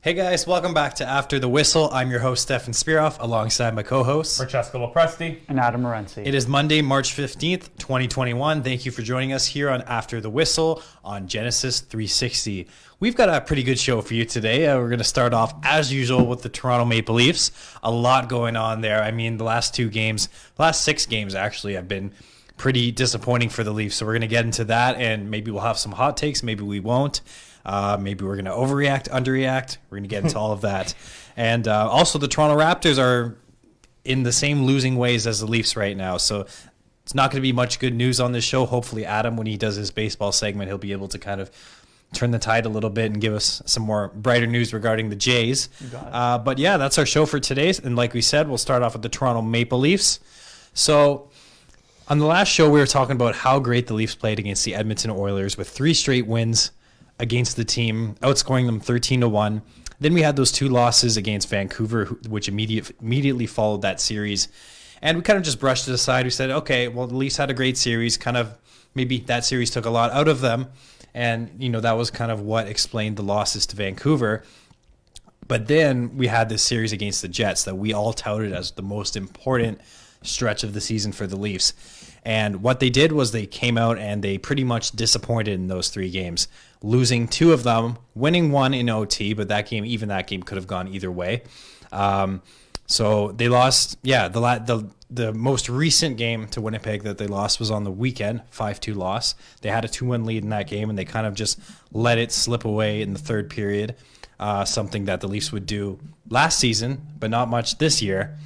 Hey guys, welcome back to After the Whistle. I'm your host, Stefan Spiroff, alongside my co-hosts, Cfl Partnership and Adam Morency. It is Monday, March 15th, 2021. Thank you for joining us here on After the Whistle on Genesis 360. We've got a pretty good show for you today. We're going to start off, as usual, with the Toronto Maple Leafs. A lot going on there. I mean, the last 6 games actually have been pretty disappointing for the Leafs. So we're going to get into that, and maybe we'll have some hot takes. Maybe we won't. Maybe we're going to overreact, underreact. We're going to get into all of that. And also the Toronto Raptors are in the same losing ways as the Leafs right now. So it's not going to be much good news on this show. Hopefully Adam, when he does his baseball segment, he'll be able to kind of turn the tide a little bit and give us some more brighter news regarding the Jays. But yeah, that's our show for today. And like we said, we'll start off with the Toronto Maple Leafs. So on the last show, we were talking about how great the Leafs played against the Edmonton Oilers with 3 straight wins against the team, outscoring them 13-1. Then we had those 2 losses against Vancouver, which immediately followed that series. And we kind of just brushed it aside. We said, okay, well, the Leafs had a great series. Kind of maybe that series took a lot out of them. And, that was kind of what explained the losses to Vancouver. But then we had this series against the Jets that we all touted as the most important stretch of the season for the Leafs. And what they did was they came out and they pretty much disappointed in those 3 games, losing 2 of them, winning 1 in OT, but that game could have gone either way. So they lost. Yeah, the most recent game to Winnipeg that they lost was on the weekend, 5-2 loss. They had a 2-1 lead in that game, and they kind of just let it slip away in the third period, something that the Leafs would do last season, but not much this year.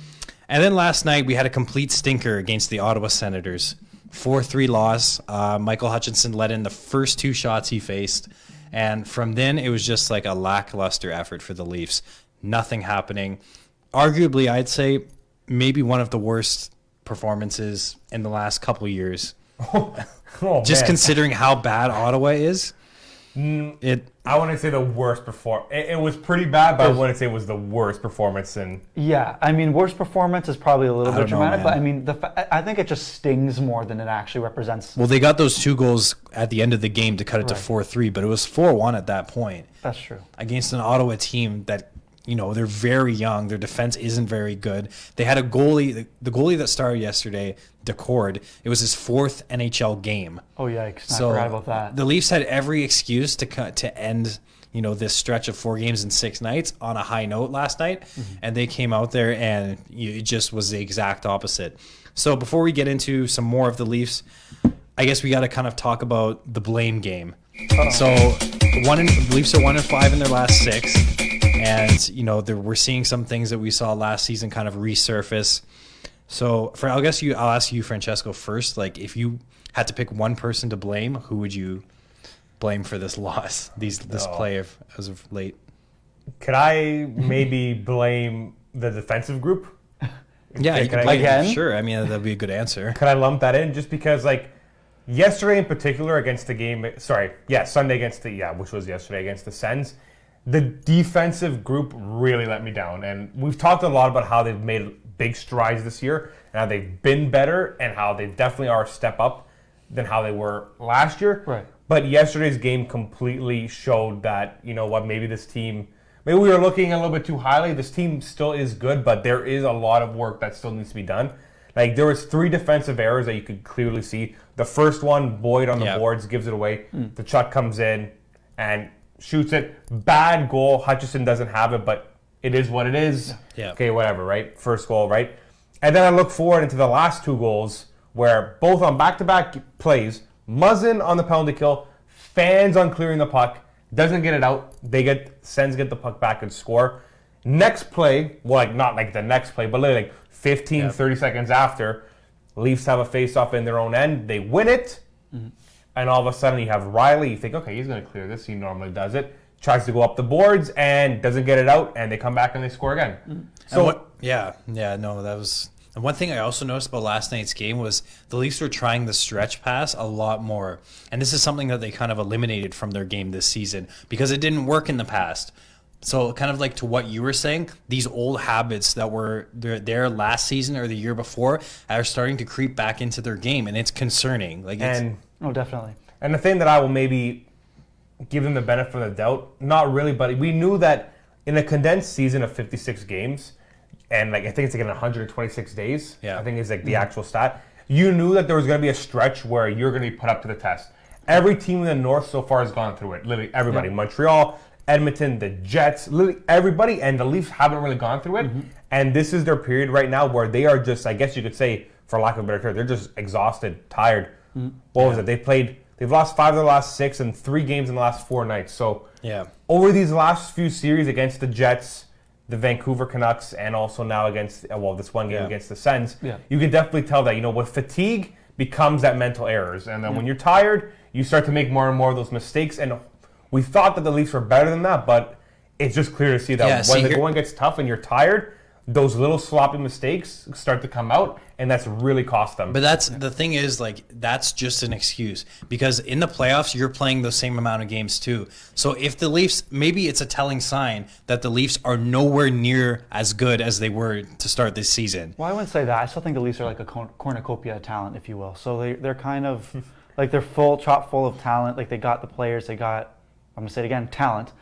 And then last night, we had a complete stinker against the Ottawa Senators. 4-3 loss. Michael Hutchinson let in the first 2 shots he faced. And from then, it was just like a lackluster effort for the Leafs. Nothing happening. Arguably, I'd say maybe one of the worst performances in the last couple of years. Just considering how bad Ottawa is. I wouldn't say the worst performance. It was pretty bad, but I wouldn't say it was the worst performance. Yeah, I mean, worst performance is probably a little bit dramatic, but I mean, I think it just stings more than it actually represents. Well, they got those 2 goals at the end of the game to cut it to 4-3, but it was 4-1 at that point. That's true. Against an Ottawa team that, they're very young. Their defense isn't very good. They had a goalie, the goalie that started yesterday, Decord. It was his 4th NHL game. Oh, yikes. I forgot about that. The Leafs had every excuse to end, this stretch of 4 games in 6 nights on a high note last night. Mm-hmm. And they came out there and it just was the exact opposite. So before we get into some more of the Leafs, I guess we got to kind of talk about the blame game. So the Leafs are 1-5 in their last 6. And, we're seeing some things that we saw last season kind of resurface. So I'll ask you, Francesco, first. Like, if you had to pick one person to blame, who would you blame for this loss, this play as of late? Could I maybe blame the defensive group? Yeah, you can blame again. Sure, I mean, that'd be a good answer. Could I lump that in? Just because, yesterday in particular against the game, Sunday against which was yesterday against the Sens, the defensive group really let me down. And we've talked a lot about how they've made big strides this year and how they've been better and how they definitely are a step up than how they were last year. Right. But yesterday's game completely showed that, maybe this team, maybe we were looking a little bit too highly. This team still is good, but there is a lot of work that still needs to be done. There was 3 defensive errors that you could clearly see. The first one, Boyd on the boards, gives it away. The Chuck comes in and shoots it. Bad goal. Hutchinson doesn't have it, but it is what it is. Yeah. Okay, whatever, right? First goal, right? And then I look forward into the last 2 goals where both on back-to-back plays, Muzzin on the penalty kill, fans on clearing the puck, doesn't get it out. Sens get the puck back and score. Next play, not the next play, but literally 15, 30 seconds after, Leafs have a face-off in their own end. They win it. Mm-hmm. And all of a sudden you have Riley. You think, okay, he's going to clear this. He normally does it. Tries to go up the boards and doesn't get it out. And they come back and they score again. Mm-hmm. So that was. And one thing I also noticed about last night's game was the Leafs were trying the stretch pass a lot more. And this is something that they kind of eliminated from their game this season because it didn't work in the past. So kind of like to what you were saying, these old habits that were there last season or the year before are starting to creep back into their game. And it's concerning. Oh, definitely. And the thing that I will maybe give them the benefit of the doubt, not really, but we knew that in a condensed season of 56 games, and like I think it's like in 126 days. Yeah. I think it's like the actual stat. You knew that there was going to be a stretch where you're going to be put up to the test. Every team in the North so far has gone through it. Literally everybody. Yeah. Montreal, Edmonton, the Jets, literally everybody, and the Leafs haven't really gone through it. And this is their period right now where they are just, I guess you could say, for lack of a better term, they're just exhausted, tired. What was it? They've lost 5 of the last 6 and 3 games in the last 4 nights. So over these last few series against the Jets, the Vancouver Canucks, and also now against, this one game against the Sens, you can definitely tell that, with fatigue becomes that mental errors. And then when you're tired, you start to make more and more of those mistakes. And we thought that the Leafs were better than that, but it's just clear to see that when the going gets tough and you're tired, those little sloppy mistakes start to come out, and that's really cost them. But that's the thing is, like, that's just an excuse, because in the playoffs you're playing the same amount of games too. So if the Leafs, maybe it's a telling sign that the Leafs are nowhere near as good as they were to start this season. Well, I wouldn't say that. I still think the Leafs are like a cornucopia of talent, if you will. So they're kind of like they're chock full of talent. Like they got the players, they got, I'm gonna say it again, talent.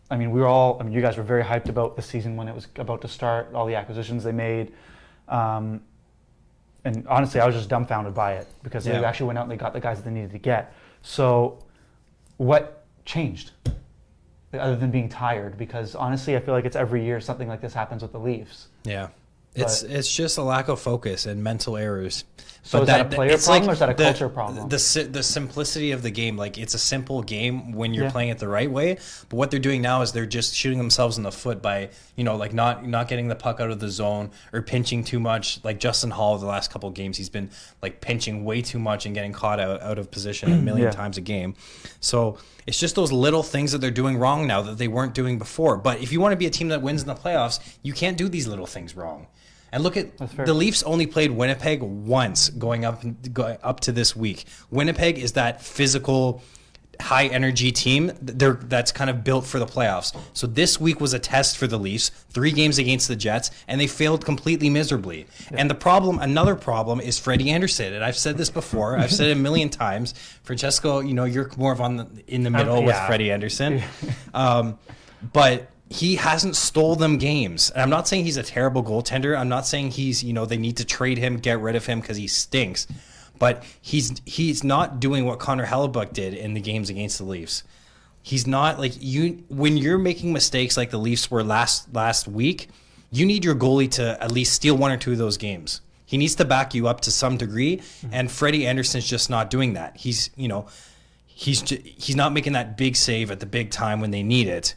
I mean, you guys were very hyped about the season when it was about to start, all the acquisitions they made. And honestly, I was just dumbfounded by it because they actually went out and they got the guys that they needed to get. So what changed other than being tired? Because honestly, I feel like it's every year something like this happens with the Leafs. Yeah. It's just a lack of focus and mental errors. So is that a player problem or is that a culture problem? The simplicity of the game, like it's a simple game when you're playing it the right way. But what they're doing now is they're just shooting themselves in the foot by, like not getting the puck out of the zone or pinching too much. Like Justin Hall, the last couple of games, he's been like pinching way too much and getting caught out of position a million times a game. So it's just those little things that they're doing wrong now that they weren't doing before. But if you want to be a team that wins in the playoffs, you can't do these little things wrong. And look at the Leafs only played Winnipeg once going up to this week. Winnipeg is that physical, high energy team that's kind of built for the playoffs. So this week was a test for the Leafs, 3 games against the Jets, and they failed completely miserably. Yeah. And another problem is Freddie Anderson. And I've said this before, I've said it a million times. Francesco, you're more of in the middle with Freddie Anderson. But he hasn't stole them games. And I'm not saying he's a terrible goaltender. I'm not saying he's, they need to trade him, get rid of him because he stinks. But he's not doing what Connor Hellebuck did in the games against the Leafs. He's not like when you're making mistakes like the Leafs were last week, you need your goalie to at least steal 1 or 2 of those games. He needs to back you up to some degree, and Freddie Anderson's just not doing that. He's not making that big save at the big time when they need it.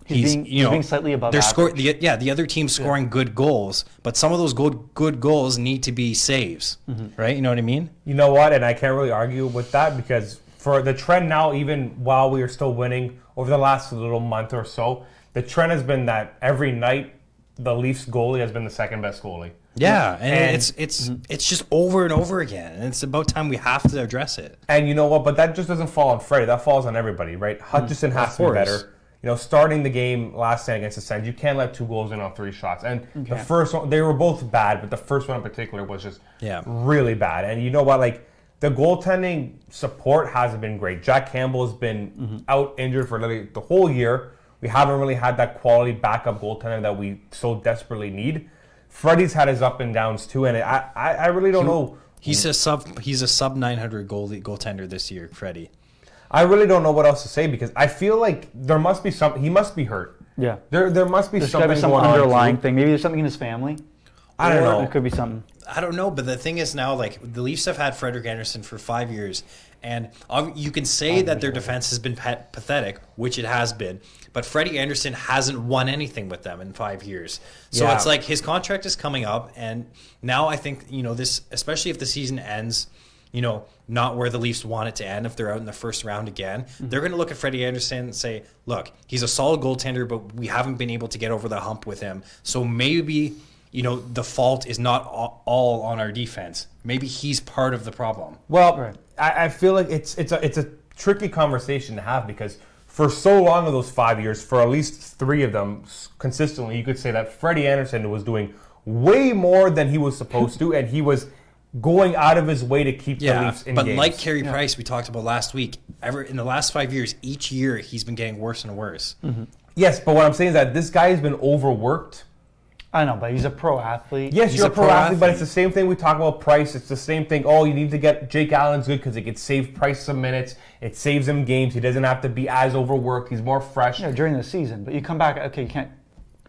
He's being slightly above average. The other team's scoring good goals, but some of those good goals need to be saves, right? You know what I mean? You know what? And I can't really argue with that because for the trend now, even while we are still winning over the last little month or so, the trend has been that every night the Leafs goalie has been the second best goalie. Yeah, and it's just over and over again, and it's about time we have to address it. And you know what? But that just doesn't fall on Freddie. That falls on everybody, right? Hutchison has to be better. Starting the game last night against the Sens, you can't let 2 goals in on 3 shots. And the first one, they were both bad, but the first one in particular was just really bad. And you know what? Like, the goaltending support hasn't been great. Jack Campbell has been out injured for literally the whole year. We haven't really had that quality backup goaltender that we so desperately need. Freddie's had his up and downs too, and I really don't know. He's a sub 900 goaltender this year, Freddie. I really don't know what else to say because I feel like there must be something. He must be hurt. Yeah. There must be something some going underlying on thing. Maybe there's something in his family. I don't know. It could be something. I don't know, but the thing is now, like, the Leafs have had Frederik Andersen for 5 years, and you can say that their defense has been pathetic, which it has been, but Freddie Andersen hasn't won anything with them in 5 years. So it's like his contract is coming up, and now I think, this, especially if the season ends, not where the Leafs want it to end, if they're out in the first round again, they're going to look at Freddie Andersen and say, look, he's a solid goaltender, but we haven't been able to get over the hump with him. So maybe, the fault is not all on our defense. Maybe he's part of the problem. Well, I feel like it's a tricky conversation to have because for so long of those 5 years, for at least 3 of them, consistently, you could say that Freddie Andersen was doing way more than he was supposed to, and he was going out of his way to keep the Leafs in games. But like Carey Price, we talked about last week, in the last 5 years, each year he's been getting worse and worse. Yes, but what I'm saying is that this guy has been overworked. I know, but he's a pro athlete. Yes, He's you're a a pro pro athlete, but it's athlete. the same thing we talk about Price. It's the same thing. Oh, you need to get Jake Allen's good because it could save Price some minutes. It saves him games. He doesn't have to be as overworked. He's more fresh. Yeah, during the season, but you come back. Okay, you can't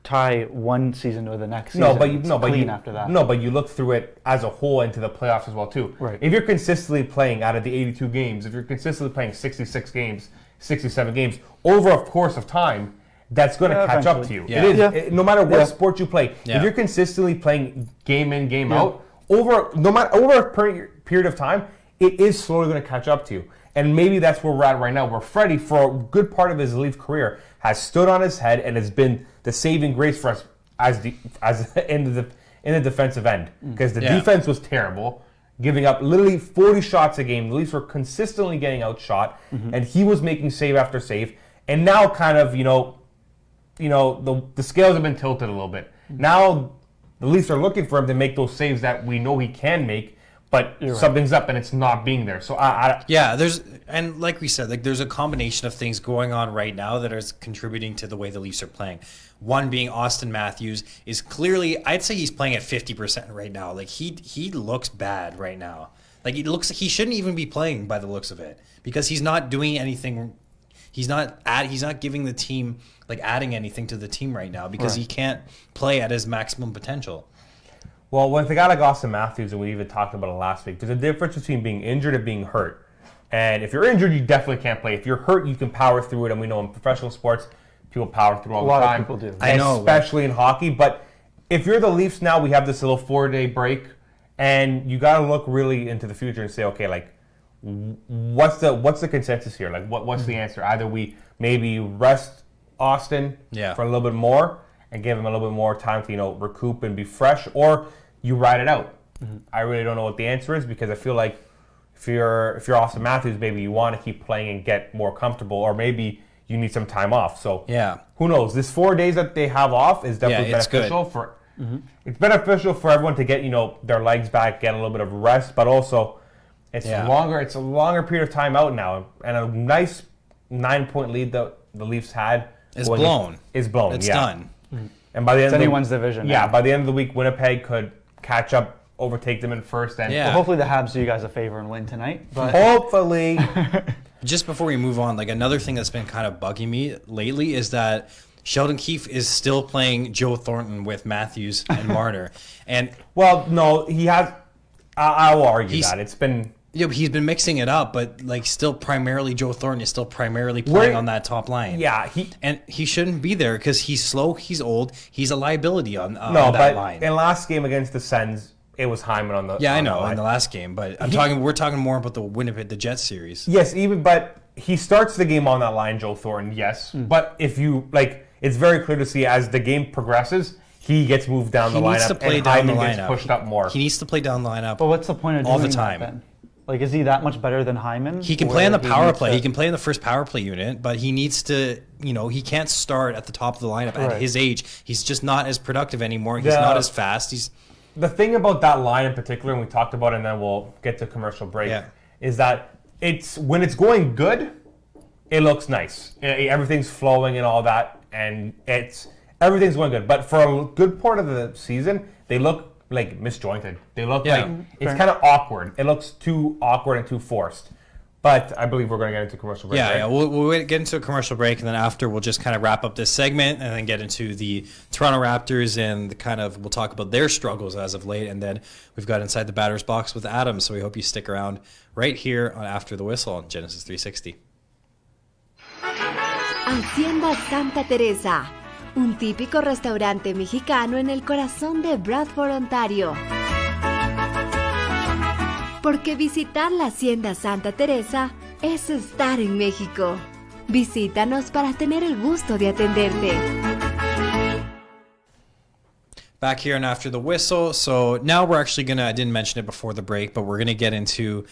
tie one season with the next season. No, but It's you clean after that. No, but you look through it as a whole into the playoffs as well too. Right. If you're consistently playing out of the 82 games, if you're consistently playing 66 games, 67 games over a course of time, that's going to catch up to you. Yeah. It is. Yeah. No matter what Yeah. sport you play, Yeah. if you're consistently playing game in, game out, over a period of time, it is slowly going to catch up to you. And maybe that's where we're at right now, where Freddie, for a good part of his Leaf career, has stood on his head and has been the saving grace for us in the defensive end. Because the Yeah. defense was terrible, giving up literally 40 shots a game. The Leafs were consistently getting outshot, and he was making save after save. And now, kind of, the scales have been tilted a little bit. Now, the Leafs are looking for him to make those saves that we know he can make, but something's up and it's not being there. So Yeah, and like we said, like there's a combination of things going on right now that is contributing to the way the Leafs are playing. One being Austin Matthews is clearly, I'd say he's playing at 50% right now. Like he looks bad right now. Like it looks like he shouldn't even be playing by the looks of it because he's not doing anything. He's not giving the team, like adding anything to the team right now because he can't play at his maximum potential. Well, with a guy like Austin Matthews, and we even talked about it last week, there's a difference between being injured and being hurt. And if you're injured, you definitely can't play. If you're hurt, you can power through it. And we know in professional sports, people power through all the time. A lot of people do. I know. Especially in hockey. But if you're the Leafs now, we have this little 4-day break. And you got to look really into the future and say, okay, like, what's the consensus here? Like, what's the answer? Either we maybe rest Austin for a little bit more and give him a little bit more time to, recoup and be fresh, or you ride it out. I really don't know what the answer is because I feel like if you're Austin Matthews, maybe you want to keep playing and get more comfortable, or maybe you need some time off. So who knows? This 4 days that they have off is definitely beneficial for. It's beneficial for everyone to get their legs back, get a little bit of rest, but also it's longer. It's a longer period of time out now, and a nice 9-point lead that the Leafs had Is blown. It's blown. It's yeah. done. And by the end It's of anyone's division. Yeah, now. by the end of the week, Winnipeg could catch up, overtake them in first, and Well, hopefully the Habs do you guys a favor and win tonight. But hopefully. Just before we move on, like another thing that's been kind of bugging me lately is that Sheldon Keefe is still playing Joe Thornton with Matthews and Marner. And well, no, he has. I will argue that it's been. Yeah, but he's been mixing it up, but like still primarily Joe Thornton is still primarily playing on that top line. Yeah, he shouldn't be there because he's slow, he's old, he's a liability on that line. In last game against the Sens, it was Hyman on the. Yeah, on I know the in the last game, but we're talking more about the Jets series. Yes, but he starts the game on that line, Joe Thornton. Yes, but if you it's very clear to see as the game progresses, he gets moved down the lineup. He needs to play down the lineup. Gets pushed up more. He needs to play down the lineup. But what's the point of all doing the time? That, then? Like, is he that much better than Hyman? He can play on the power play. He can play in the first power play unit, but he needs to, he can't start at the top of the lineup at his age. He's just not as productive anymore. He's not as fast. The thing about that line in particular, and we talked about it, and then we'll get to commercial break, is that when it's going good, it looks nice. Everything's flowing and all that, and everything's going good. But for a good part of the season, they look like misjointed. They look like it's kind of awkward. It looks too awkward and too forced. But I believe we're going to get into commercial break. Yeah, we'll get into a commercial break, and then after we'll just kind of wrap up this segment and then get into the Toronto Raptors and we'll talk about their struggles as of late, and then we've got Inside the Batter's Box with Adam, so we hope you stick around right here on After the Whistle on Genesis 360. Hacienda Santa Teresa, un típico restaurante mexicano en el corazón de Bradford, Ontario. Porque visitar la Hacienda Santa Teresa es estar en México. Visítanos para tener el gusto de atenderte. Back here and After the Whistle. So now we're actually I didn't mention it before the break, but we're going to get into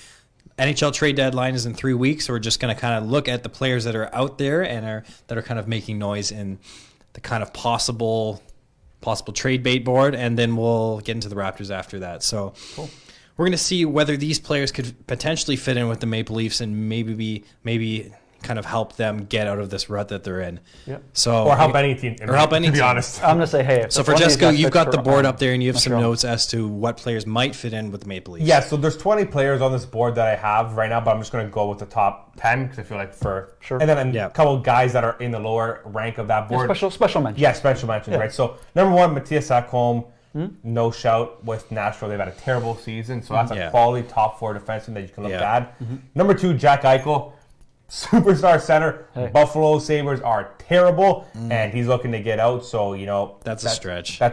NHL Trade Deadline is in 3 weeks. So we're just going to kind of look at the players that are out there and that are kind of making noise in the kind of possible trade bait board, and then we'll get into the Raptors after that. So we're going to see whether these players could potentially fit in with the Maple Leafs and maybe kind kind of help them get out of this rut that they're in. Yeah. So Or help any team. Or help any to be team. honest. I'm gonna say, hey. So for Jessica, you've got the board up there, and you have some notes as to what players might fit in with the Maple Leafs. Yeah, so there's 20 players on this board that I have right now, but I'm just going to go with the top 10 because I feel like Sure. And then a couple of guys that are in the lower rank of that board. Special mention. Yeah, special mentions, right? So number 1, Matthias Ekholm, no shout with Nashville. They've had a terrible season, so that's a quality top 4 defenseman that you can look at. Number 2, Jack Eichel, superstar center. Buffalo Sabres are terrible, and he's looking to get out. So that's a stretch. I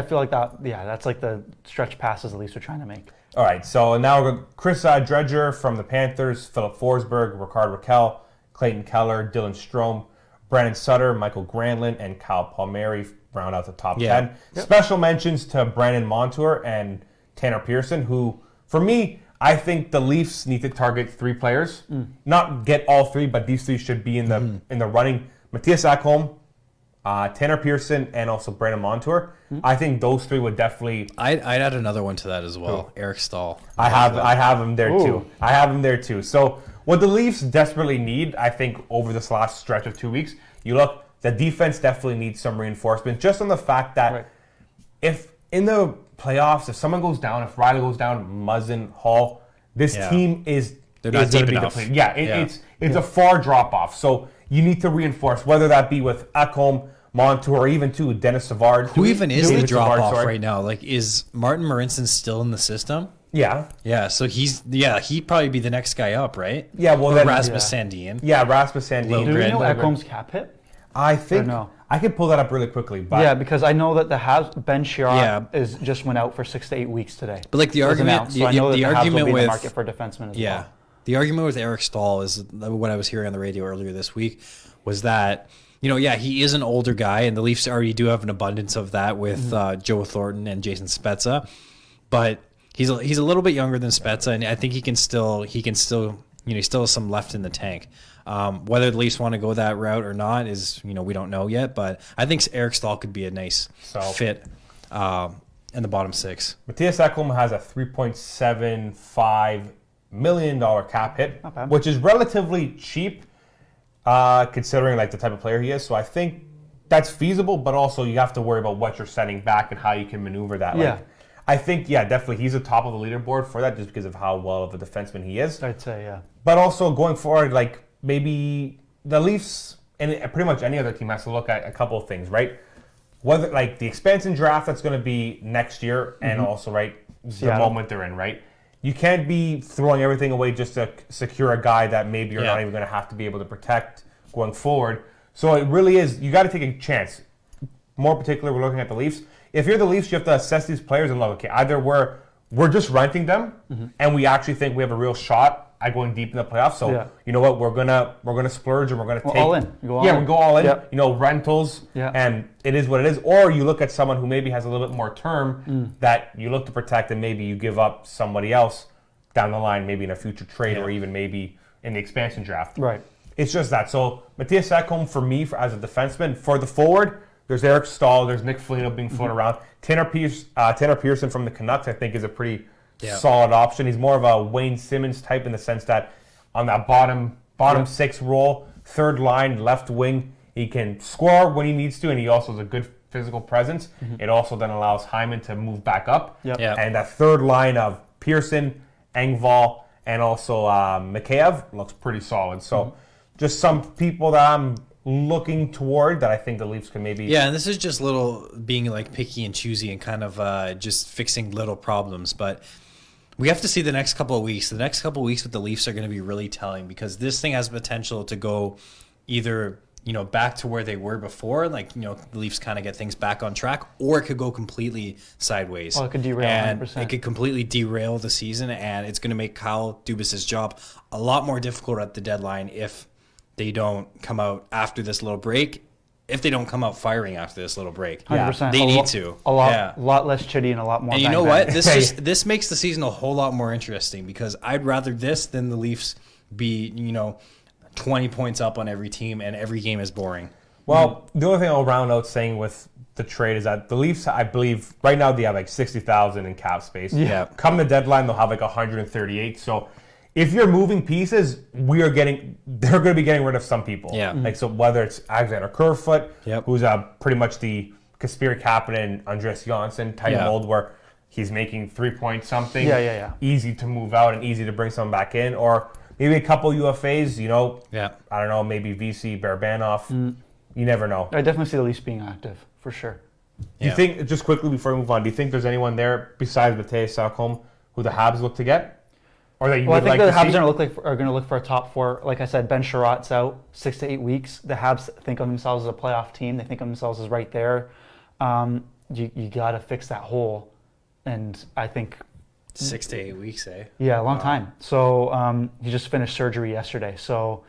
feel like that. Yeah, that's like the stretch passes the Leafs are trying to make. All right, so now we're going Chris Dredger from the Panthers, Philip Forsberg, Rickard Rakell, Clayton Keller, Dylan Strome, Brandon Sutter, Michael Granlund, and Kyle Palmieri round out the top 10. Special mentions to Brandon Montour and Tanner Pearson, who, for me, I think the Leafs need to target 3 players. Not get all 3, but these 3 should be in the running. Matthias Ekholm, Tanner Pearson, and also Brandon Montour. I think those 3 would definitely. I'd add another one to that as well. Eric Stahl. I have him there too. I have him there too. So what the Leafs desperately need, I think, over this last stretch of 2 weeks, you look, the defense definitely needs some reinforcement. Just on the fact that if in the playoffs, if someone goes down, if Riley goes down, Muzzin, Hall, this team they're not deep enough. Depleted. It's a far drop off. So you need to reinforce, whether that be with Ekholm, Montour, or even Dennis Savard. Who even is the drop off right now? Like, is Martin Marincin still in the system? Yeah. Yeah, so he'd probably be the next guy up, right? Yeah, well, or then Rasmus Sandin. Yeah, Rasmus Sandin. Do we know Ekholm's cap hit? I think I could pull that up really quickly. But because I know that Ben Chiarot is just went out for 6 to 8 weeks today. But like the argument, so I know that the argument with the market for defensemen as well. The argument with Eric Stahl is what I was hearing on the radio earlier this week was that he is an older guy, and the Leafs already do have an abundance of that with Joe Thornton and Jason Spezza, but he's a little bit younger than Spezza, and I think he can still he still has some left in the tank. Whether the Leafs want to go that route or not is, we don't know yet. But I think Eric Stahl could be a nice fit in the bottom 6. Matthias Ekholm has a $3.75 million cap hit, which is relatively cheap considering like the type of player he is. So I think that's feasible, but also you have to worry about what you're sending back and how you can maneuver that. I think, definitely he's the top of the leaderboard for that just because of how well of a defenseman he is. I'd say, yeah. But also going forward, like maybe the Leafs and pretty much any other team has to look at a couple of things, right? Whether like the expansion draft that's going to be next year and also, the moment they're in, right? You can't be throwing everything away just to secure a guy that maybe you're not even going to have to be able to protect going forward. So it really is, you got to take a chance. More particular, we're looking at the Leafs. If you're the Leafs, you have to assess these players and look, okay, either we're just renting them and we actually think we have a real shot at going deep in the playoffs. So you know what, we're gonna splurge and we're gonna take all in. We go all in. Rentals, and it is what it is. Or you look at someone who maybe has a little bit more term that you look to protect, and maybe you give up somebody else down the line, maybe in a future trade or even maybe in the expansion draft. Right. It's just that. So Matthias Ekholm for me as a defenseman, for the forward, there's Eric Stahl, there's Nick Foligno being floated around. Tanner Pearson from the Canucks, I think, is a pretty solid option. He's more of a Wayne Simmons type in the sense that on that bottom 6 role, third line, left wing, he can score when he needs to, and he also has a good physical presence. It also then allows Hyman to move back up. And that third line of Pearson, Engvall, and also Mikheyev looks pretty solid. So just some people that I'm looking toward that I think the Leafs can maybe... Yeah, and this is just little being like picky and choosy and kind of just fixing little problems. But we have to see the next couple of weeks. The next couple of weeks with the Leafs are going to be really telling because this thing has potential to go either, back to where they were before, like, the Leafs kind of get things back on track, or it could go completely sideways. Oh, it could derail 100%. It could completely derail the season, and it's going to make Kyle Dubas's job a lot more difficult at the deadline if they don't come out after this little break. If they don't come out firing after this little break, 100%. They need to. A lot less chitty and a lot more. And you know what? This makes the season a whole lot more interesting because I'd rather this than the Leafs be 20 points up on every team and every game is boring. Well, the only thing I'll round out saying with the trade is that the Leafs, I believe, right now they have like 60,000 in cap space. Yeah. Come the deadline, they'll have like 138. So if you're moving pieces, they're going to be getting rid of some people. Yeah. Like, so whether it's Alexander Kerfoot, Yep. who's pretty much the Kasperi Kapanen and Andreas Janssen type mold where he's making 3-point something. Yeah. Easy to move out and easy to bring someone back in. Or maybe a couple UFAs, I don't know, maybe VC, Barabanov. You never know. I definitely see the Leafs being active, for sure. Do you think, just quickly before we move on, do you think there's anyone there besides Matej Salcom who the Habs look to get? Or that you would like to see? I think the Habs are going to look for a top 4. Like I said, Ben Sherratt's out 6 to 8 weeks. The Habs think of themselves as a playoff team. They think of themselves as right there. You got to fix that hole. And I think 6 to 8 weeks, eh? Yeah, a long time. So he just finished surgery yesterday. So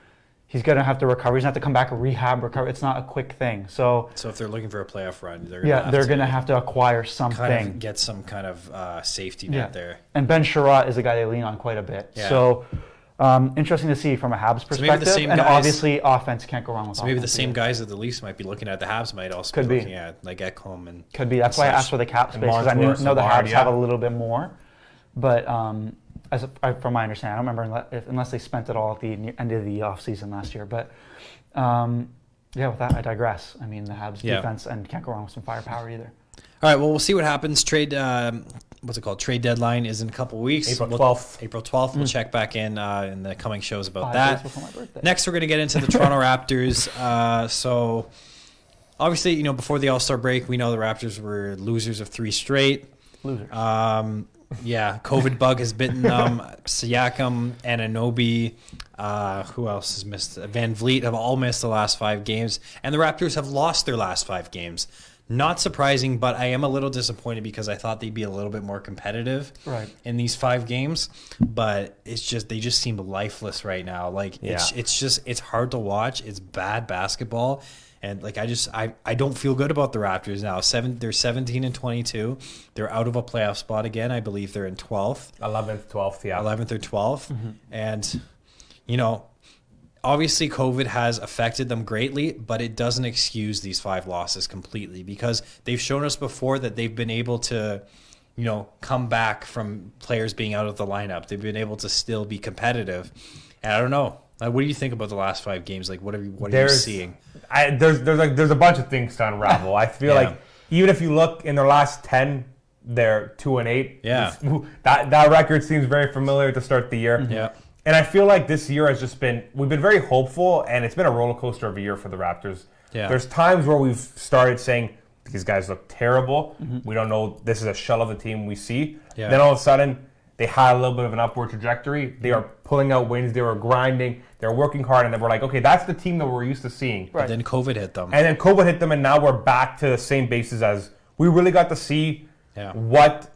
he's going to have to recover. He's going to have to come back, recover. It's not a quick thing. So if they're looking for a playoff run, they're going to have to acquire something. Kind of get some kind of safety net there. And Ben Sherratt is a guy they lean on quite a bit. Yeah. So interesting to see from a Habs perspective. And obviously, offense can't go wrong with offense. Maybe the same guys that the Leafs might be looking at, the Habs might also be looking at, like Ekholm and... Could be. That's why I asked for the cap space, because I know the Habs have a little bit more. But from my understanding, I don't remember unless they spent it all at the end of the offseason last year. But with that, I digress. I mean, the Habs defense, and can't go wrong with some firepower either. All right, well, we'll see what happens. Trade deadline is in a couple weeks. April 12th. April 12th. We'll check back in the coming shows about 5 that. days before my birthday. Next, we're going to get into the Toronto Raptors. So, obviously, before the All-Star break, we know the Raptors were losers of 3 straight. Losers. COVID bug has bitten them. Siakam, Anunoby, who else has missed? Van Vliet have all missed the last 5 games. And the Raptors have lost their last 5 games. Not surprising, but I am a little disappointed because I thought they'd be a little bit more competitive in these 5 games. But they just seem lifeless right now. Like it's hard to watch. It's bad basketball. And I don't feel good about the Raptors now. They're 17-22. They're out of a playoff spot again. I believe they're in 12th. 11th, 12th, yeah. 11th or 12th. Mm-hmm. And, obviously COVID has affected them greatly, but it doesn't excuse these 5 losses completely, because they've shown us before that they've been able to, come back from players being out of the lineup. They've been able to still be competitive. And I don't know. What do you think about the last 5 games? Like, what are you seeing? There's a bunch of things to unravel. I feel like even if you look in their last 10, they're 2-8. Yeah, that record seems very familiar to start the year. Yeah, and I feel like this year has just been, we've been very hopeful, and it's been a roller coaster of a year for the Raptors. Yeah, there's times where we've started saying these guys look terrible. We don't know. This is a shell of the team we see. Yeah. Then all of a sudden, they had a little bit of an upward trajectory. They are pulling out wins. They were grinding. They're working hard. And then we're like, okay, that's the team that we're used to seeing. Right. Then COVID hit them. And now we're back to the same basis as we really got to see what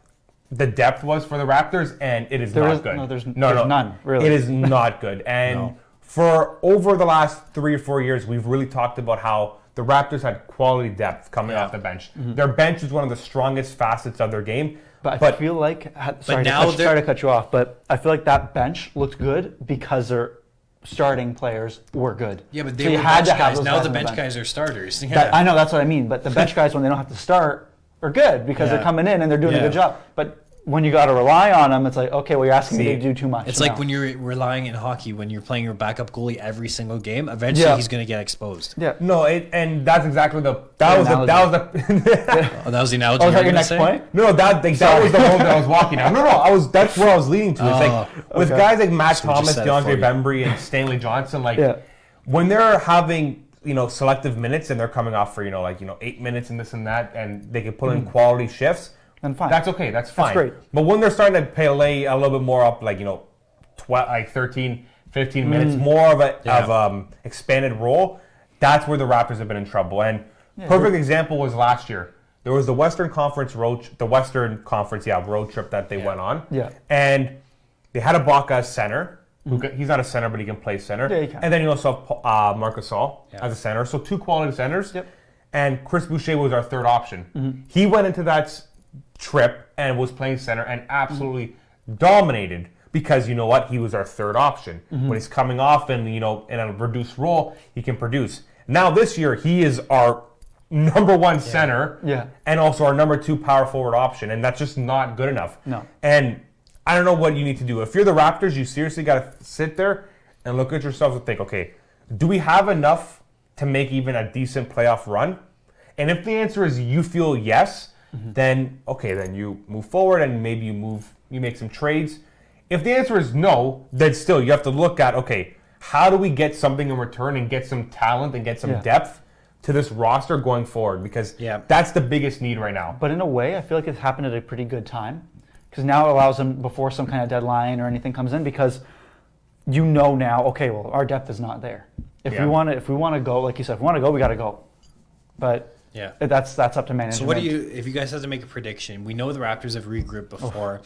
the depth was for the Raptors, and it is not good. No, there's none, really. It is not good. And for over the last 3 or 4 years, we've really talked about how the Raptors had quality depth coming off the bench. Mm-hmm. Their bench is one of the strongest facets of their game. But I feel like, sorry to cut you off, but I feel like that bench looked good because their starting players were good. Yeah, but they were bench guys. Now the bench guys are starters. Yeah. I know, that's what I mean. But the bench guys, when they don't have to start, are good because they're coming in and they're doing a good job. But when you got to rely on them, it's like, okay, well, you're asking me to do too much. It's like when you're relying in hockey, when you're playing your backup goalie every single game, eventually he's going to get exposed. Yeah. No, and that's exactly that was the that was the analogy. Oh, is that your next point? No, that was the road that I was walking down. No, that's where I was leading to. It's like with guys like Matt Thomas, DeAndre Bembry, and Stanley Johnson, when they're having selective minutes and they're coming off for 8 minutes and this and that, and they can put in quality shifts. Then fine. That's okay. That's fine. That's great. But when they're starting to lay a little bit more up, 13, 15 minutes, more of a expanded role, that's where the Raptors have been in trouble. And perfect example was last year. There was the Western Conference road trip that they went on. Yeah. And they had Ibaka as center. He's not a center, but he can play center. Yeah, he can. And then you also have Marc Gasol as a center. So 2 quality centers. Yep. And Chris Boucher was our third option. Mm-hmm. He went into that trip and was playing center and absolutely dominated because he was our third option. Mm-hmm. When he's coming off and in a reduced role, he can produce. Now this year he is our number 1 center and also our number 2 power forward option, and that's just not good enough. No. And I don't know what you need to do. If you're the Raptors, you seriously got to sit there and look at yourselves and think, okay, do we have enough to make even a decent playoff run? And if the answer is you feel yes, then okay, then you move forward and maybe you make some trades. If the answer is no, then still you have to look at, okay, how do we get something in return and get some talent and get some depth to this roster going forward? Because that's the biggest need right now. But in a way, I feel like it's happened at a pretty good time, because now it allows them before some kind of deadline or anything comes in, because you know now, okay, well, our depth is not there. If we want to go, like you said, if we want to go, we got to go. But that's up to management. So what do you, if you guys have to make a prediction, we know the Raptors have regrouped before.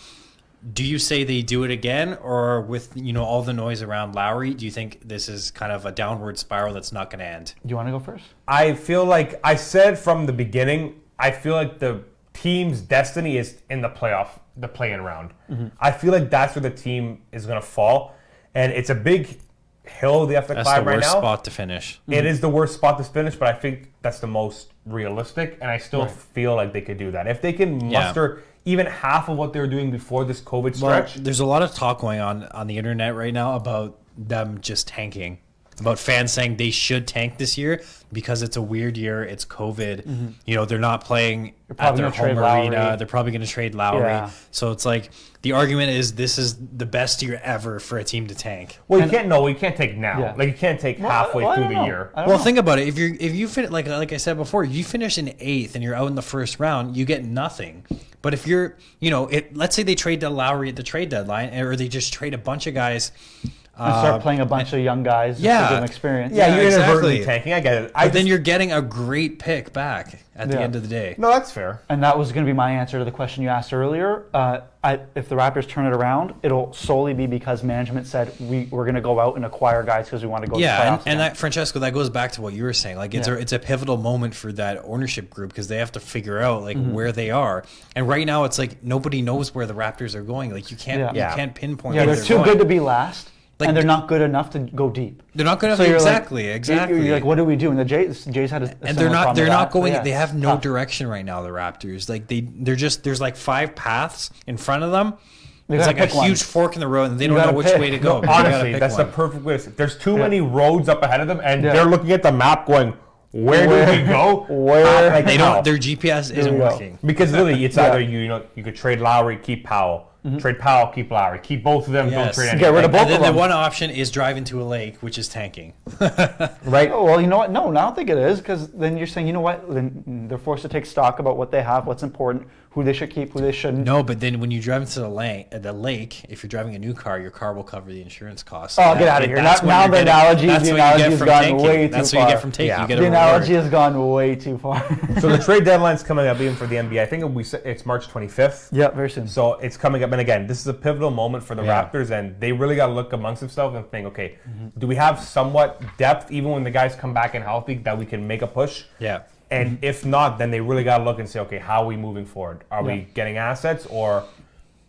Do you say they do it again, or with all the noise around Lowry, do you think this is kind of a downward spiral that's not going to end? Do you want to go first? I feel like I said from the beginning, I feel like the team's destiny is in the play-in round. I feel like that's where the team is going to fall, and it's a big hill they have to climb right now. That's the worst spot to finish. It is the worst spot to finish, but I think that's the most realistic, and I still feel like they could do that. If they can muster even half of what they were doing before this COVID stretch. Well, there's a lot of talk going on the internet right now about them just tanking. About fans saying they should tank this year because it's a weird year. It's COVID. They're not playing at their home arena. They're probably going to trade Lowry. Yeah. So it's like the argument is this is the best year ever for a team to tank. Well, you can't take now. Yeah. Like you can't take halfway through the year. Well, think about it. If you finish like I said before, if you finish in 8th and you're out in the first round, you get nothing. But if you're, let's say they trade to Lowry at the trade deadline, or they just trade a bunch of guys. And start playing a bunch of young guys to give them experience. Yeah, you're inadvertently tanking. I get it. But then you're getting a great pick back at the end of the day. No, that's fair. And that was going to be my answer to the question you asked earlier. If the Raptors turn it around, it'll solely be because management said we're going to go out and acquire guys because we want to go to the playoffs. And that, Francesco, that goes back to what you were saying. Like it's a pivotal moment for that ownership group because they have to figure out where they are. And right now it's like nobody knows where the Raptors are going. Like you can't pinpoint where they're too good to be last. And they're not good enough to go deep. They're not good enough. Exactly. You're like, what do we do? And the Jays had a and they're not going. They have no direction right now. The Raptors, like they're just there's like 5 paths in front of them. It's like a huge fork in the road, and they don't know which way to go. No, honestly, that's the perfect way to say it. There's too many roads up ahead of them, and they're looking at the map, going, "Where do we go? Where?" They don't. Their GPS isn't working because literally, it's either you could trade Lowry, keep Powell. Trade Powell, keep Lowry. Keep both of them, don't trade anything. Get rid of both of them. And then the one option is driving to a lake, which is tanking. Right? Oh, well, you know what? No, I don't think it is, because then you're saying, you know what? Then they're forced to take stock about what they have, what's important, who they should keep, who they shouldn't. No, but then when you drive into the lake, if you're driving a new car, your car will cover the insurance costs. Oh, get out of here. Now the analogy has gone way too far. That's what you get from taking. Yeah. The analogy has gone way too far. So the trade deadline's coming up even for the NBA. I think it's March 25th. Yeah, very soon. So it's coming up. And again, this is a pivotal moment for the Raptors, and they really got to look amongst themselves and think, okay, do we have somewhat depth even when the guys come back in healthy that we can make a push? Yeah. And if not, then they really got to look and say, okay, how are we moving forward? Are we getting assets, or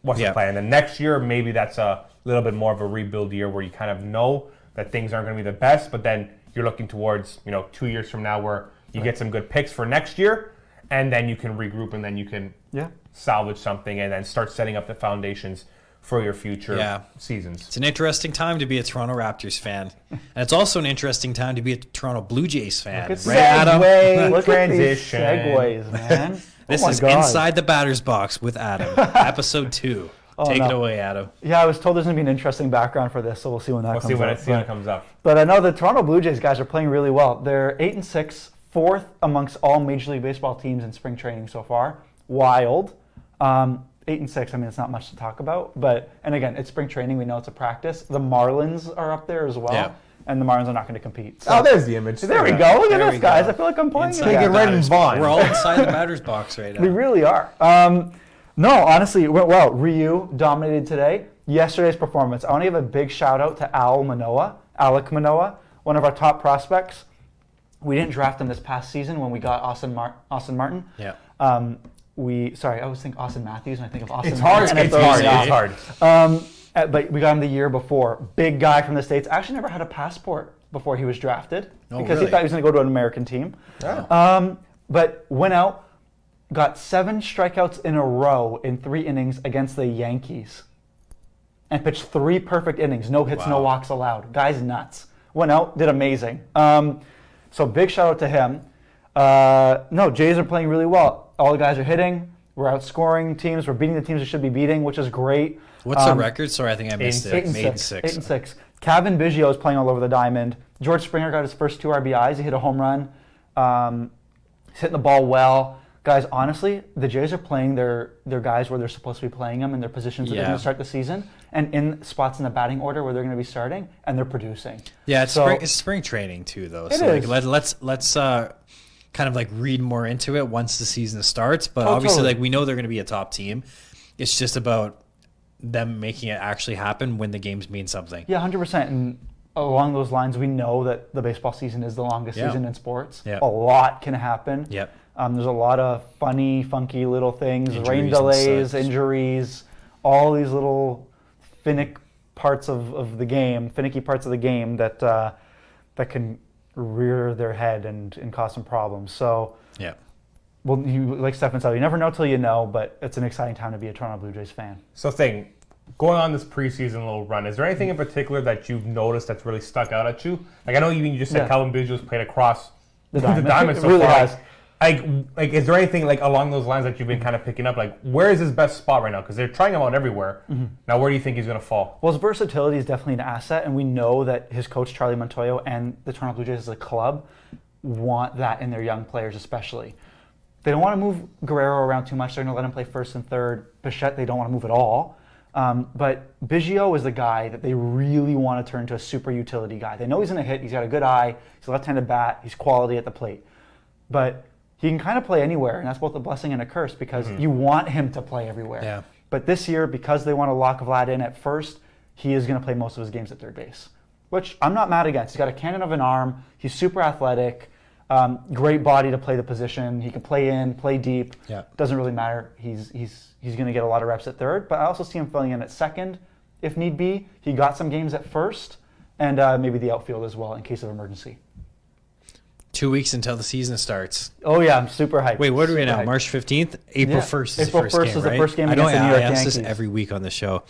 what's the plan? And then next year, maybe that's a little bit more of a rebuild year where you kind of know that things aren't going to be the best, but then you're looking towards 2 years from now where you get some good picks for next year, and then you can regroup and then you can salvage something and then start setting up the foundations for your future seasons. It's an interesting time to be a Toronto Raptors fan. And it's also an interesting time to be a Toronto Blue Jays fan. Look at Adam? Look transition. At these segues, man. This is Inside the Batter's Box with Adam, episode 2. Take it away, Adam. Yeah, I was told there's going to be an interesting background for this, so we'll see when that comes up. We'll see when it comes up. But I know the Toronto Blue Jays guys are playing really well. They're 8-6, 4th amongst all Major League Baseball teams in spring training so far. Wild. 8-6, I mean, it's not much to talk about. And again, it's spring training. We know it's a practice. The Marlins are up there as well. Yeah. And the Marlins are not going to compete. So. Oh, there's the image. There we go. Look at this, guys. I feel like I'm playing. Take it right in Vaughn. We're all inside the batter's box right now. We really are. No, honestly, it went well. Ryu dominated today. Yesterday's performance. I want to give a big shout out to Alek Manoah, one of our top prospects. We didn't draft him this past season when we got Austin Martin. Yeah. I always think Austin Matthews, and I think of Austin. It's hard. But we got him the year before. Big guy from the States. Actually never had a passport before he was drafted because he thought he was going to go to an American team. Oh. But went out, got 7 strikeouts in a row in 3 innings against the Yankees. and pitched 3 perfect innings. No hits, no Wow. walks allowed. Guy's nuts. Went out, did amazing. So big shout out to him. No, Jays are playing really well. All the guys are hitting. We're outscoring teams. We're beating the teams we should be beating, which is great. What's the record? Sorry, I think I missed it. 8-6. 8-6. Kevin Biggio is playing all over the diamond. George Springer got his first 2 RBIs. He hit a home run. He's hitting the ball well. Guys, honestly, the Jays are playing their guys where they're supposed to be playing them in their positions that they're going to start the season, and in spots in the batting order where they're going to be starting, and they're producing. Yeah, it's spring training too, though. It So is. like, let's kind of like read more into it once the season starts. But obviously, Totally. like we know they're going to be a top team. It's just about them making it actually happen when the games mean something. Yeah, 100%. And along those lines, we know that the baseball season is the longest season in sports. Yeah. A lot can happen. Yep. There's a lot of funny, funky little things, Injuries rain and delays, such. injuries, all these little finicky parts of the game that that can rear their head and cause some problems. So, Yeah. well, like Stefan said, you never know till you know, but it's an exciting time to be a Toronto Blue Jays fan. So going on this preseason little run, is there anything in particular that you've noticed that's really stuck out at you? Like I know you just said Yeah. Calvin Biggio's played across The the diamond. diamond It so really far. has. Like, is there anything like along those lines that you've been kind of picking up? Like, where is his best spot right now? Because they're trying him out everywhere. Now, where do you think he's going to fall? Well, his versatility is definitely an asset, and we know that his coach, Charlie Montoyo, and the Toronto Blue Jays as a club want that in their young players especially. They don't want to move Guerrero around too much. They're going to let him play first and third. Bichette, they don't want to move at all. But Biggio is the guy that they really want to turn into a super utility guy. They know he's going to hit. He's got a good eye. He's a left-handed bat. He's quality at the plate. But he can kind of play anywhere, and that's both a blessing and a curse because you want him to play everywhere. Yeah. But this year, because they want to lock Vlad in at first, he is going to play most of his games at third base, which I'm not mad against. He's got a cannon of an arm. He's super athletic, great body to play the position. He can play in, play deep. Yeah. Doesn't really matter. He's going to get a lot of reps at third, but I also see him filling in at second if need be. He got some games at first, and maybe the outfield as well in case of emergency. 2 weeks until the season starts. Oh yeah, I'm super hyped. Wait, what are we Super now? hyped. March 15th? April Yeah. 1st is April the first 1st game, is the right? first game I against the New York ask this Yankees. every week on the show.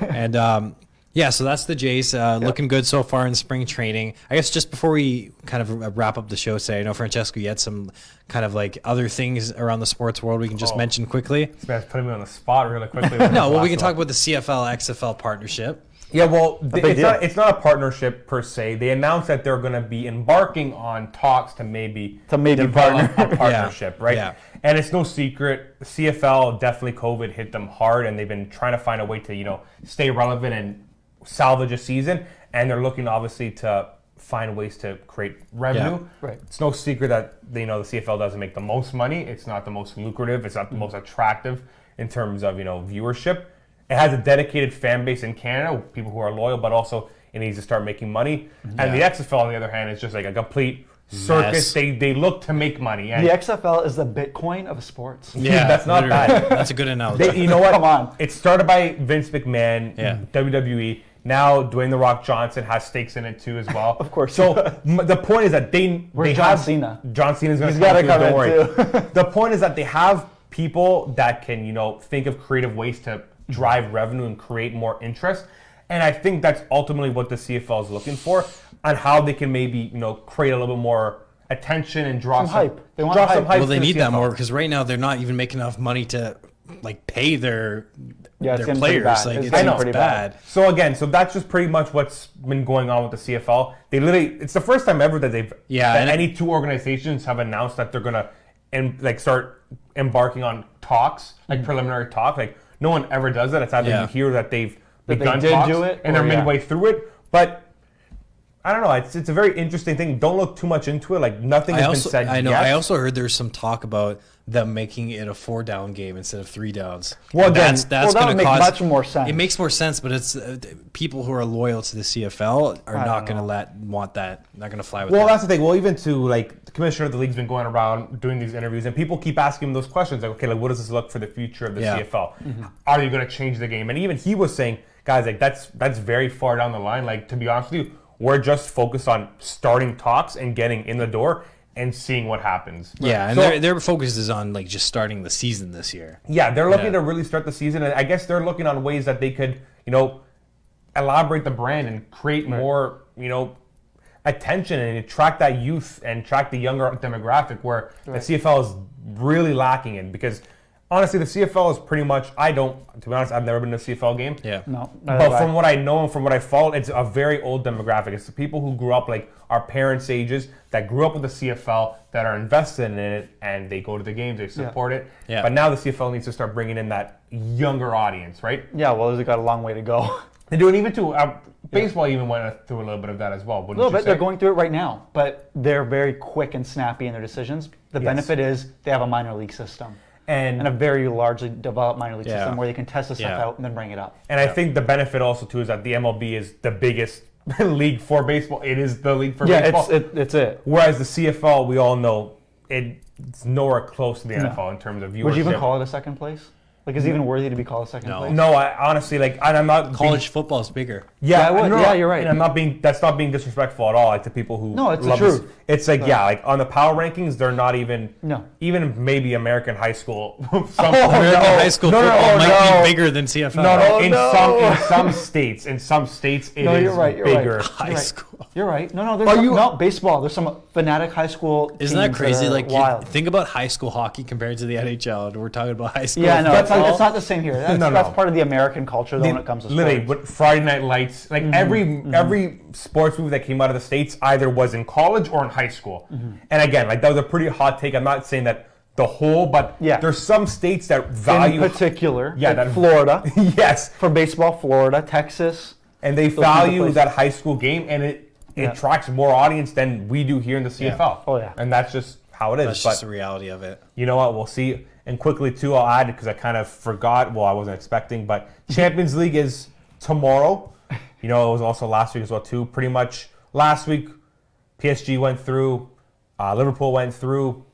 And yeah, so that's the Jays. Looking good so far in spring training. I guess just before we kind of wrap up the show today, I know, Francesco, you had some kind of like other things around the sports world we can just mention quickly. This man's putting me on the spot really quickly. No, well, we can talk about the Cfl Xfl Partnership. Yeah, well, big deal. it's not a partnership per se. They announced that they're going to be embarking on talks to maybe develop partner. a partnership, right? Yeah. And it's no secret, CFL, definitely COVID hit them hard, and they've been trying to find a way to, stay relevant and salvage a season. And they're looking, obviously, to find ways to create revenue. Yeah. Right. It's no secret that, the CFL doesn't make the most money. It's not the most lucrative. It's not the most attractive in terms of, viewership. It has a dedicated fan base in Canada, people who are loyal, but also it needs to start making money. And the XFL, on the other hand, is just like a complete circus. They look to make money. And The XFL is the Bitcoin of sports. Yeah, that's not literally. bad. That's a good analogy. you know what? Come on. It started by Vince McMahon, Yeah. WWE. Now Dwayne The Rock Johnson has stakes in it too as well. Of course. So the point is that Where's they John have Cena? John Cena's going He's to gotta come come through, in don't worry. The point is that they have people that can, think of creative ways to drive revenue and create more interest. And I think that's ultimately what the CFL is looking for, on how they can maybe, create a little bit more attention and draw Some hype. They want draw hype. some hype. Well, they to the need that CFL. more because right now they're not even making enough money to like pay their Yeah, it's getting pretty players. bad. Like It's it's getting bad. pretty bad. So again, that's just pretty much what's been going on with the CFL. They literally, it's the first time ever that and any two organizations have announced that they're gonna start embarking on talks, like preliminary talk. Like no one ever does that. It's either you hear that they've That they begun did talks do it, and they're or, midway through it, but. I don't know. It's a very interesting thing. Don't look too much into it. Like nothing has been said I know. yet. I also heard there's some talk about them making it a 4-down game instead of 3 downs. Well, again, that's that going would to make cause much more sense. It makes more sense, but it's people who are loyal to the CFL are I not don't going know. to want that. Not going to fly with Well, that. that's the thing. Well, even to the commissioner of the league's been going around doing these interviews, and people keep asking him those questions. Like, okay, what does this look for the future of the CFL? Mm-hmm. Are you going to change the game? And even he was saying, guys, that's very far down the line. Like, to be honest with you, we're just focused on starting talks and getting in the door and seeing what happens. Yeah, and So- their focus is on just starting the season this year. Yeah, they're looking Yeah. to really start the season, and I guess they're looking on ways that they could, elaborate the brand and create more, attention and attract that youth and attract the younger demographic where the CFL is really lacking in. Because honestly, the CFL is pretty much, to be honest, I've never been to a CFL game. Yeah. No. But from what I know and from what I followed, it's a very old demographic. It's the people who grew up, like our parents' ages, that grew up with the CFL, that are invested in it, and they go to the games, they support it. Yeah. But now the CFL needs to start bringing in that younger audience, right? Yeah, well, they've got a long way to go. They do it even too. Baseball even went through a little bit of that as well. A little bit. They're going through it right now, but they're very quick and snappy in their decisions. The benefit is they have a minor league system. And a very largely developed minor league system where they can test the stuff out and then bring it up. And I think the benefit also too is that the MLB is the biggest league for baseball. It is the league for baseball. Yeah, it's it. Whereas the CFL, we all know, it's nowhere close to the NFL in terms of viewership. Would you even call it a second place? Like, is it even worthy to be called a second place? No, I honestly, and I'm not College football is bigger. Yeah, I would. Yeah, you're right. And that's not being disrespectful at all, like to people who No, it's the love truth. this. It's like, like on the power rankings, they're not even, No. even maybe American high school. American high school football might be bigger than CFL. In some states, it is bigger. High school. You're right. No, there's baseball. There's some fanatic high school. Isn't that crazy? Like, wild. think about high school hockey compared to the NHL, and we're talking about high school. Yeah, no, football. it's not the same here. That's part of the American culture, though, when it comes to sports. Literally, with Friday Night Lights, like every sports movie that came out of the States either was in college or in high school. And again, like that was a pretty hot take. I'm not saying that the whole, but there's some states that value in particular, that Florida. Yes, for baseball, Florida, Texas, and they value that high school game, and it attracts more audience than we do here in the CFL. Yeah. Oh yeah, and that's just how it is. That's just the reality of it. You know what? We'll see. And quickly too, I'll add because I kind of forgot. Well, I wasn't expecting, but Champions League is tomorrow. It was also last week as well too. Pretty much last week, PSG went through, Liverpool went through.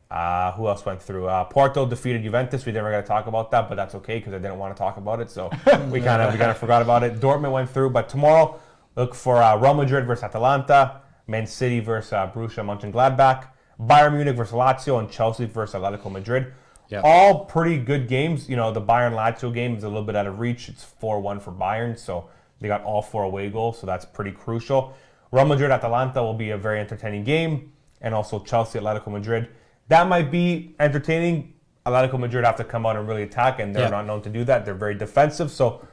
Who else went through? Porto defeated Juventus. We never got to talk about that, but that's okay because I didn't want to talk about it, so we kind of forgot about it. Dortmund went through, but tomorrow look for Real Madrid versus Atalanta, Man City versus Borussia Mönchengladbach, Bayern Munich versus Lazio, and Chelsea versus Atletico Madrid. Yep. All pretty good games. The Bayern-Lazio game is a little bit out of reach. It's 4-1 for Bayern, so they got all 4 away goals, so that's pretty crucial. Real Madrid-Atalanta will be a very entertaining game, and also Chelsea-Atletico Madrid. That might be entertaining. Atletico Madrid have to come out and really attack, and they're not known to do that. They're very defensive, so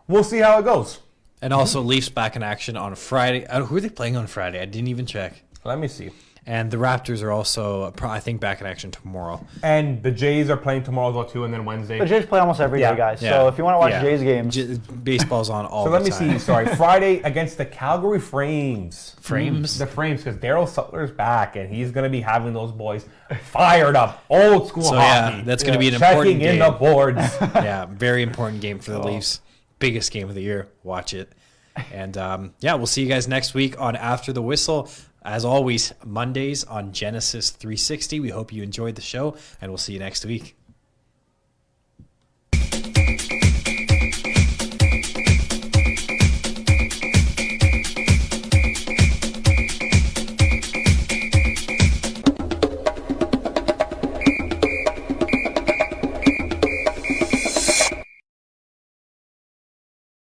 we'll see how it goes. And also Leafs back in action on Friday. Who are they playing on Friday? I didn't even check. Let me see. And the Raptors are also, I think, back in action tomorrow. And the Jays are playing tomorrow as well, too, and then Wednesday. The Jays play almost every day, guys. Yeah. So if you want to watch Jays games. Baseball's on all the time. So let me see. Friday against the Calgary Flames. Frames? The Frames, because Daryl Sutler's back, and he's going to be having those boys fired up. Old school hockey. Yeah, that's going to be an important game. Checking in the boards. Yeah, very important game for the Leafs. Biggest game of the year. Watch it. And, we'll see you guys next week on After the Whistle. As always, Mondays on Genesis 360. We hope you enjoyed the show, and we'll see you next week.